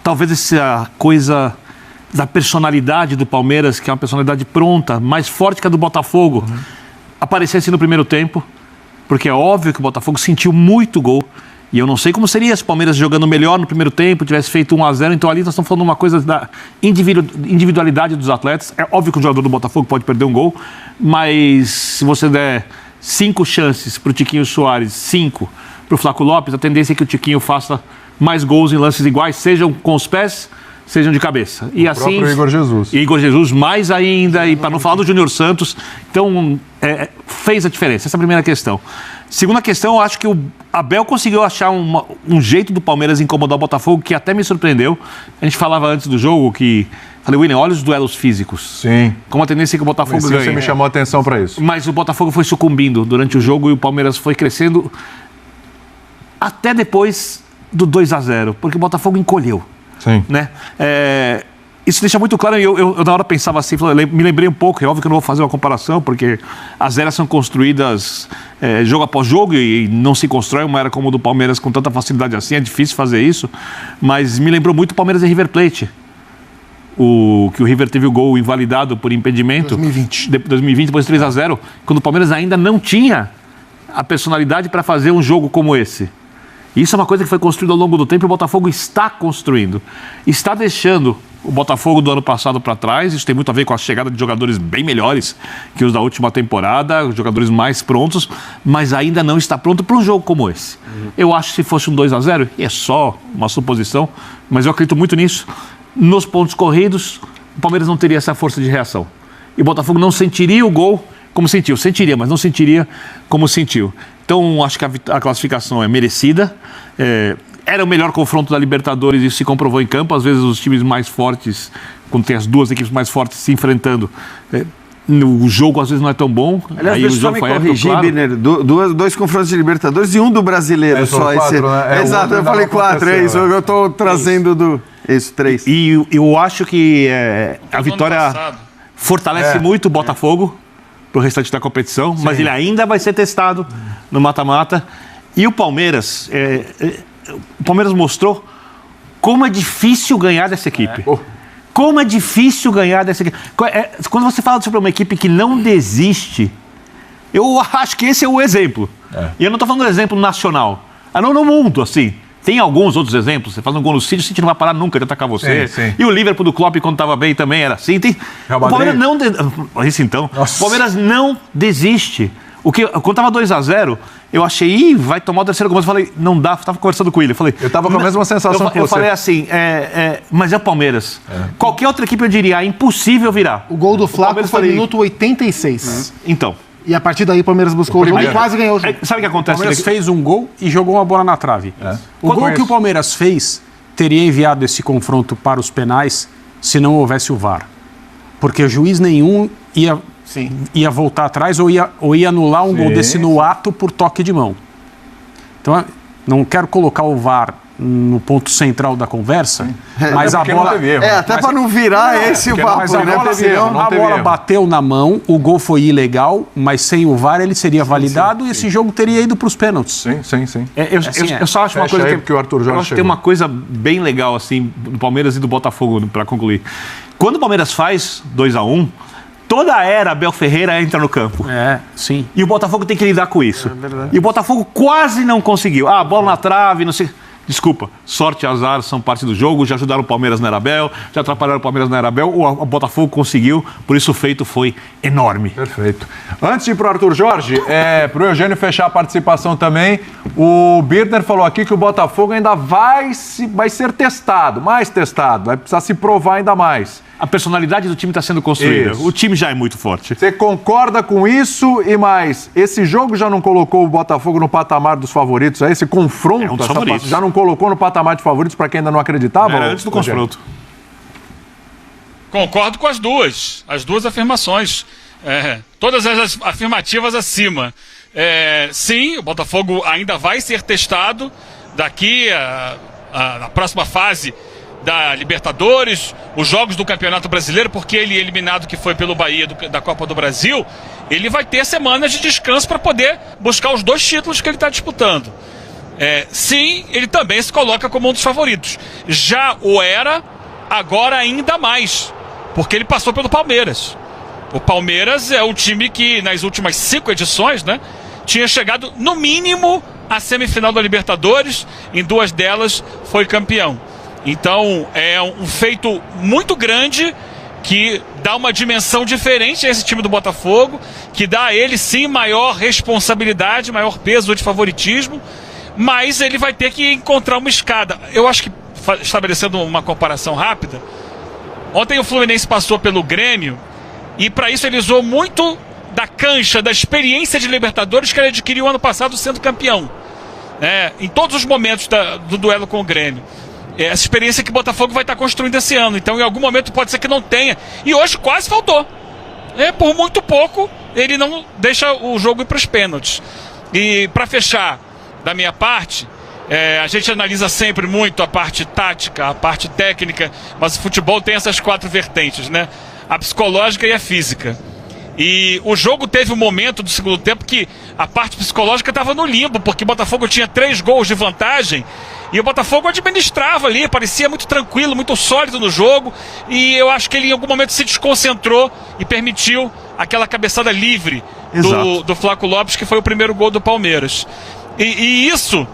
Speaker 11: talvez essa coisa da personalidade do Palmeiras, que é uma personalidade pronta, mais forte que a do Botafogo, aparecesse no primeiro tempo, porque é óbvio que o Botafogo sentiu muito gol. E eu não sei como seria se o Palmeiras jogando melhor no primeiro tempo, tivesse feito 1-0, então ali nós estamos falando uma coisa da individualidade dos atletas. É óbvio que o jogador do Botafogo pode perder um gol, mas se você der 5 chances para o Tiquinho Soares, 5 para o Flaco Lopes, a tendência é que o Tiquinho faça mais gols em lances iguais, sejam com os pés, sejam de cabeça. E assim,
Speaker 9: próprio Igor Jesus.
Speaker 11: E Igor Jesus mais ainda, e para não falar do Júnior Santos. Então, fez a diferença. Essa é a primeira questão. Segunda questão, eu acho que o Abel conseguiu achar um jeito do Palmeiras incomodar o Botafogo que até me surpreendeu. A gente falava antes do jogo que... Falei, William, olha os duelos físicos.
Speaker 9: Sim.
Speaker 11: Como a tendência que o Botafogo ganha.
Speaker 9: Você me chamou a atenção para isso.
Speaker 11: Mas o Botafogo foi sucumbindo durante o jogo e o Palmeiras foi crescendo até depois do 2-0, porque o Botafogo encolheu.
Speaker 9: Sim.
Speaker 11: Né? Isso deixa muito claro, eu na hora pensava assim, me lembrei um pouco, é óbvio que eu não vou fazer uma comparação, porque as eras são construídas jogo após jogo e não se constrói uma era como o do Palmeiras com tanta facilidade assim, é difícil fazer isso, mas me lembrou muito o Palmeiras e River Plate. Que o River teve o gol invalidado por impedimento 2020, depois 3-0, quando o Palmeiras ainda não tinha a personalidade para fazer um jogo como esse. Isso é uma coisa que foi construída ao longo do tempo e o Botafogo está construindo. Está deixando o Botafogo do ano passado para trás. Isso tem muito a ver com a chegada de jogadores bem melhores que os da última temporada, jogadores mais prontos, mas ainda não está pronto para um jogo como esse. Eu acho que se fosse um 2-0, e é só uma suposição, mas eu acredito muito nisso, nos pontos corridos, o Palmeiras não teria essa força de reação. E o Botafogo não sentiria o gol como sentiu. Sentiria, mas não sentiria como sentiu. Então, acho que a classificação é merecida. Era o melhor confronto da Libertadores, isso se comprovou em campo. Às vezes, os times mais fortes, quando tem as duas equipes mais fortes se enfrentando, o jogo às vezes não é tão bom.
Speaker 10: Aliás,
Speaker 11: aí
Speaker 10: deixa
Speaker 11: o jogo
Speaker 10: eu só me corrigir, claro. Birner, dois confrontos de Libertadores e um do Brasileiro só.
Speaker 9: 4, né?
Speaker 10: Exato, eu falei 4, é isso. Eu estou trazendo do... Isso, 3.
Speaker 11: E eu acho que a vitória fortalece muito o Botafogo para o restante da competição, mas ele ainda vai ser testado no mata-mata. E o Palmeiras, o Palmeiras mostrou como é difícil ganhar dessa equipe. Como é difícil ganhar dessa equipe. Quando você fala sobre uma equipe que não desiste, eu acho que esse é o exemplo. E eu não estou falando do exemplo nacional. Não no mundo, assim. Tem alguns outros exemplos. Você faz um gol no City, o City não vai parar nunca de atacar você.
Speaker 9: Sim.
Speaker 11: E o Liverpool do Klopp, quando estava bem, também era assim. O Palmeiras não... Isso então. Nossa. O Palmeiras não desiste. Quando estava 2-0, eu achei, vai tomar o terceiro gol. Mas eu falei, não dá. Estava conversando com ele. Eu falei,
Speaker 9: eu estava com a mesma sensação que você.
Speaker 11: Eu falei assim, mas é o Palmeiras. Qualquer outra equipe eu diria, é impossível virar.
Speaker 8: O gol do Flávio foi no minuto 86.
Speaker 11: Então.
Speaker 8: E a partir daí o Palmeiras buscou o jogo e quase ganhou o jogo.
Speaker 11: Sabe o que acontece?
Speaker 7: O Palmeiras fez um gol e jogou uma bola na trave. O gol que o Palmeiras fez teria enviado esse confronto para os penais se não houvesse o VAR. Porque juiz nenhum ia voltar atrás ou ia anular um gol desse no ato por toque de mão. Então, não quero colocar o VAR no ponto central da conversa, mas a bola...
Speaker 10: até para não virar esse o papo,
Speaker 7: mas a bola bateu na mão, o gol foi ilegal, mas sem o VAR ele seria validado e esse jogo teria ido para os pênaltis.
Speaker 9: Sim.
Speaker 11: Eu só acho uma coisa
Speaker 9: que o Arthur Jorge
Speaker 11: tem uma coisa bem legal assim do Palmeiras e do Botafogo, para concluir. Quando o Palmeiras faz 2-1, toda a era Abel Ferreira entra no campo.
Speaker 7: Sim.
Speaker 11: E o Botafogo tem que lidar com isso. E o Botafogo quase não conseguiu. Bola na trave, não sei... Desculpa, sorte e azar são parte do jogo, já ajudaram o Palmeiras na Arabel, já atrapalharam o Palmeiras na Arabel, o Botafogo conseguiu, por isso o feito foi enorme.
Speaker 9: Perfeito. Antes de ir para o Arthur Jorge, para o Eugênio fechar a participação também, o Birner falou aqui que o Botafogo ainda vai ser testado, mais testado, vai precisar se provar ainda mais.
Speaker 11: A personalidade do time está sendo construída.
Speaker 9: Isso.
Speaker 11: O time já é muito forte.
Speaker 9: Você concorda com isso e mais? Esse jogo já não colocou o Botafogo no patamar dos favoritos? Esse confronto já não colocou no patamar de favoritos para quem ainda não acreditava?
Speaker 11: Era antes do confronto.
Speaker 12: Concordo com as duas afirmações. Todas as afirmativas acima. Sim, o Botafogo ainda vai ser testado daqui a próxima fase da Libertadores, os jogos do Campeonato Brasileiro, porque ele eliminado que foi pelo Bahia da Copa do Brasil, ele vai ter semanas de descanso para poder buscar os 2 títulos que ele está disputando. Sim, ele também se coloca como um dos favoritos. Já o era, agora ainda mais, porque ele passou pelo Palmeiras. O Palmeiras é o time que nas últimas 5 edições, né, tinha chegado no mínimo à semifinal da Libertadores, em 2 delas foi campeão. Então, é um feito muito grande que dá uma dimensão diferente a esse time do Botafogo, que dá a ele, sim, maior responsabilidade, maior peso de favoritismo, mas ele vai ter que encontrar uma escada. Eu acho que, estabelecendo uma comparação rápida, ontem o Fluminense passou pelo Grêmio e, para isso, ele usou muito da cancha, da experiência de Libertadores que ele adquiriu ano passado sendo campeão. Em todos os momentos do duelo com o Grêmio. Essa experiência que o Botafogo vai estar construindo esse ano. Então, em algum momento, pode ser que não tenha. E hoje quase faltou. Por muito pouco, ele não deixa o jogo ir para os pênaltis. E, para fechar, da minha parte, a gente analisa sempre muito a parte tática, a parte técnica, mas o futebol tem essas 4 vertentes, né? A psicológica e a física. E o jogo teve um momento do segundo tempo que a parte psicológica estava no limbo, porque o Botafogo tinha 3 gols de vantagem e o Botafogo administrava ali, parecia muito tranquilo, muito sólido no jogo, e eu acho que ele em algum momento se desconcentrou e permitiu aquela cabeçada livre do Flaco Lopes, que foi o primeiro gol do Palmeiras. E isso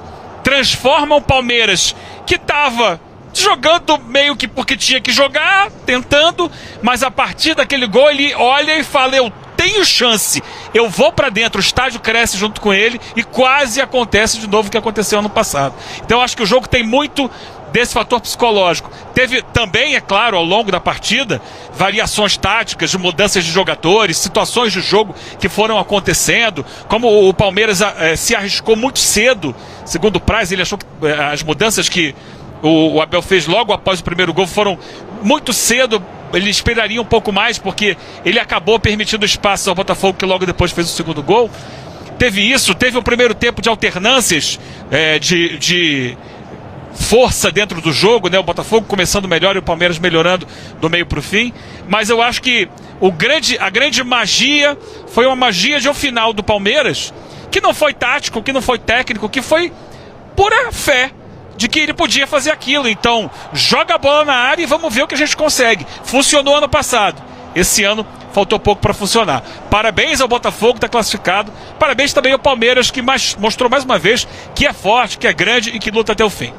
Speaker 12: transforma o Palmeiras, que estava jogando meio que porque tinha que jogar, tentando, mas a partir daquele gol ele olha e fala: eu tenho chance, eu vou pra dentro, o estádio cresce junto com ele e quase acontece de novo o que aconteceu ano passado. Então eu acho que o jogo tem muito desse fator psicológico. Teve também, é claro, ao longo da partida, variações táticas, de mudanças de jogadores, situações de jogo que foram acontecendo, como o Palmeiras se arriscou muito cedo, segundo o Praz, ele achou que as mudanças que o Abel fez logo após o primeiro gol foram muito cedo. Ele esperaria um pouco mais, porque ele acabou permitindo espaço ao Botafogo, que logo depois fez o segundo gol. Teve isso, teve o primeiro tempo de alternâncias de força dentro do jogo, né? O Botafogo começando melhor e o Palmeiras melhorando do meio para o fim. Mas eu acho que a grande magia foi uma magia de um final do Palmeiras, que não foi tático, que não foi técnico, que foi pura fé de que ele podia fazer aquilo. Então, joga a bola na área e vamos ver o que a gente consegue. Funcionou ano passado. Esse ano faltou pouco para funcionar. Parabéns ao Botafogo que está classificado, parabéns também ao Palmeiras que mostrou mais uma vez que é forte, que é grande e que luta até o fim.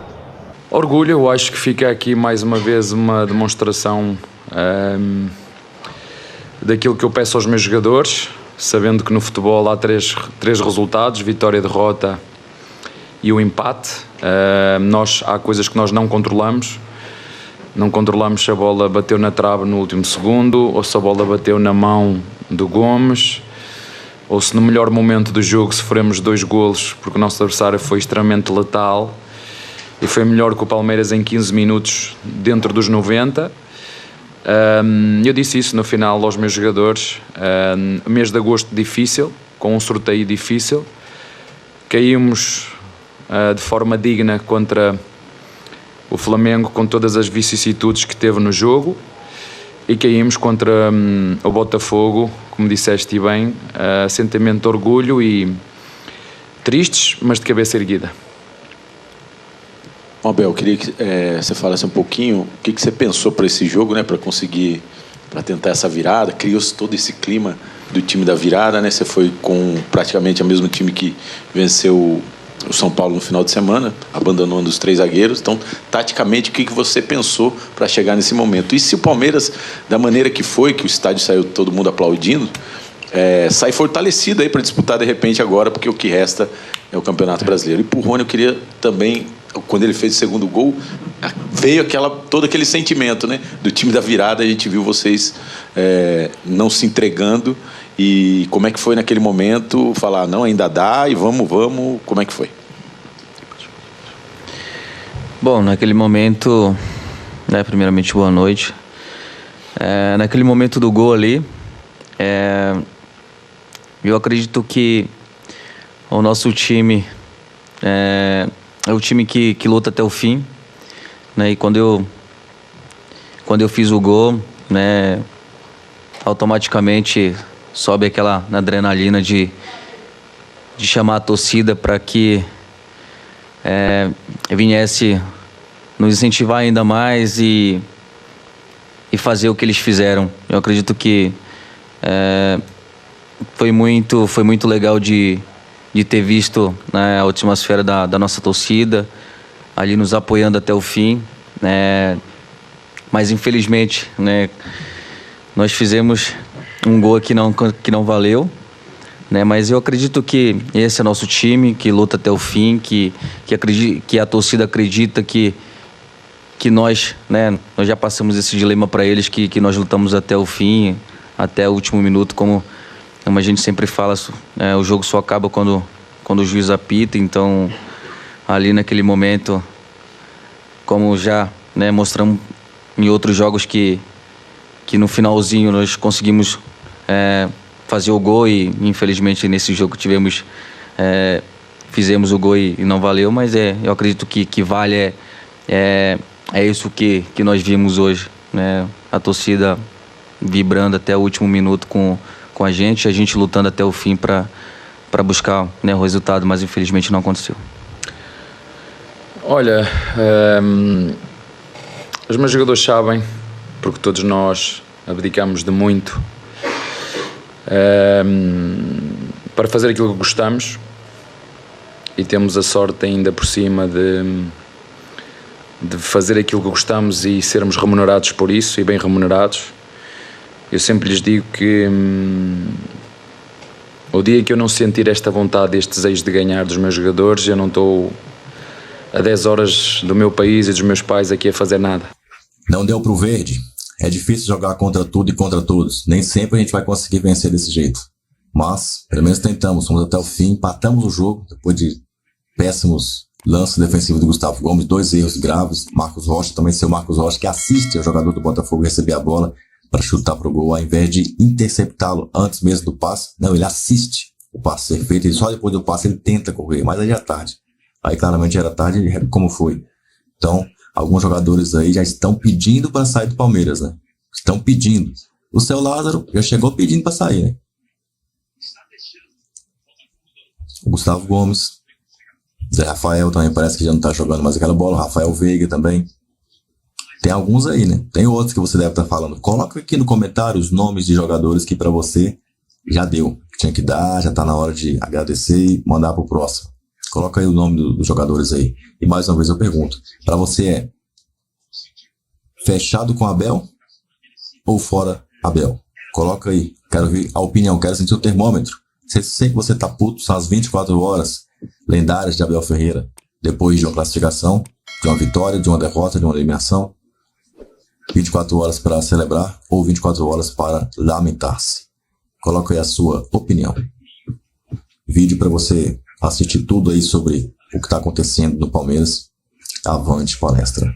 Speaker 13: Orgulho, eu acho que fica aqui mais uma vez uma demonstração daquilo que eu peço aos meus jogadores, sabendo que no futebol há três resultados, vitória, derrota e o empate. Há coisas que nós não controlamos. Não controlamos se a bola bateu na trave no último segundo, ou se a bola bateu na mão do Gomes, ou se no melhor momento do jogo sofremos 2 golos, porque o nosso adversário foi extremamente letal e foi melhor que o Palmeiras em 15 minutos dentro dos 90. Eu disse isso no final aos meus jogadores. Mês de agosto difícil, com um sorteio difícil. Caímos de forma digna contra o Flamengo, com todas as vicissitudes que teve no jogo, e caímos contra o Botafogo, como disseste bem, sentimento de orgulho e tristes, mas de cabeça erguida.
Speaker 14: Abel, eu queria que você falasse um pouquinho o que você pensou para esse jogo, né, para tentar essa virada. Criou-se todo esse clima do time da virada, né? Você foi com praticamente o mesmo time que venceu o São Paulo no final de semana, abandonando os 3 zagueiros. Então, taticamente, o que você pensou para chegar nesse momento? E se o Palmeiras, da maneira que foi, que o estádio saiu todo mundo aplaudindo, sai fortalecido aí para disputar de repente agora, porque o que resta é o Campeonato Brasileiro. E pro Rony, eu queria também, quando ele fez o segundo gol, veio todo aquele sentimento, né, do time da virada. A gente viu vocês não se entregando. E como é que foi naquele momento falar, não, ainda dá e vamos, como é que foi?
Speaker 15: Bom, naquele momento, primeiramente boa noite. Naquele momento do gol ali, eu acredito que o nosso time é o time que luta até o fim, né? E quando eu fiz o gol, né, automaticamente sobe aquela adrenalina de chamar a torcida para que viesse nos incentivar ainda mais e fazer o que eles fizeram. Eu acredito que foi muito legal de ter visto, né, a atmosfera da nossa torcida ali nos apoiando até o fim, né? Mas infelizmente, né, nós fizemos um gol que não valeu, né? Mas eu acredito que esse é nosso time, que luta até o fim, que a torcida acredita que nós, né, nós já passamos esse dilema para eles, que nós lutamos até o fim, até o último minuto, como a gente sempre fala, o jogo só acaba quando o juiz apita. Então, ali naquele momento, como já, né, mostramos em outros jogos que no finalzinho nós conseguimos fazer o gol, e infelizmente nesse jogo fizemos o gol e não valeu, mas eu acredito que vale isso que nós vimos hoje, né? A torcida vibrando até o último minuto com a gente lutando até o fim para buscar, né, o resultado, mas infelizmente não aconteceu.
Speaker 13: Olha, os meus jogadores sabem, porque todos nós abdicamos de muito para fazer aquilo que gostamos, e temos a sorte ainda por cima de fazer aquilo que gostamos e sermos remunerados por isso, e bem remunerados. Eu sempre lhes digo que o dia que eu não sentir esta vontade, este desejo de ganhar dos meus jogadores, eu não estou a 10 horas do meu país e dos meus pais aqui a fazer nada.
Speaker 1: Não deu pro verde. É difícil jogar contra tudo e contra todos. Nem sempre a gente vai conseguir vencer desse jeito. Mas, pelo menos tentamos. Fomos até o fim, empatamos o jogo, depois de péssimos lances defensivos do Gustavo Gomes, 2 erros graves. Marcos Rocha, também seu Marcos Rocha, que assiste ao jogador do Botafogo receber a bola para chutar pro gol, ao invés de interceptá-lo antes mesmo do passe. Não, ele assiste o passe ser feito, e só depois do passe ele tenta correr, mas aí já é tarde. Aí claramente era tarde, como foi. Então, alguns jogadores aí já estão pedindo para sair do Palmeiras, né? Estão pedindo. O seu Lázaro já chegou pedindo para sair, né? O Gustavo Gomes, Zé Rafael também parece que já não tá jogando mais aquela bola. O Rafael Veiga também. Tem alguns aí, né? Tem outros que você deve estar falando. Coloca aqui no comentário os nomes de jogadores que pra você já deu. Tinha que dar, já tá na hora de agradecer e mandar pro próximo. Coloca aí o nome dos jogadores aí. E mais uma vez eu pergunto, pra você é fechado com Abel ou fora Abel? Coloca aí, quero ver a opinião, quero sentir o termômetro. Sei que você tá puto, são as 24 horas lendárias de Abel Ferreira, depois de uma classificação, de uma vitória, de uma derrota, de uma eliminação. 24 horas para celebrar ou 24 horas para lamentar-se. Coloca aí a sua opinião. Vídeo para você assistir tudo aí sobre o que está acontecendo no Palmeiras. Avante palestra.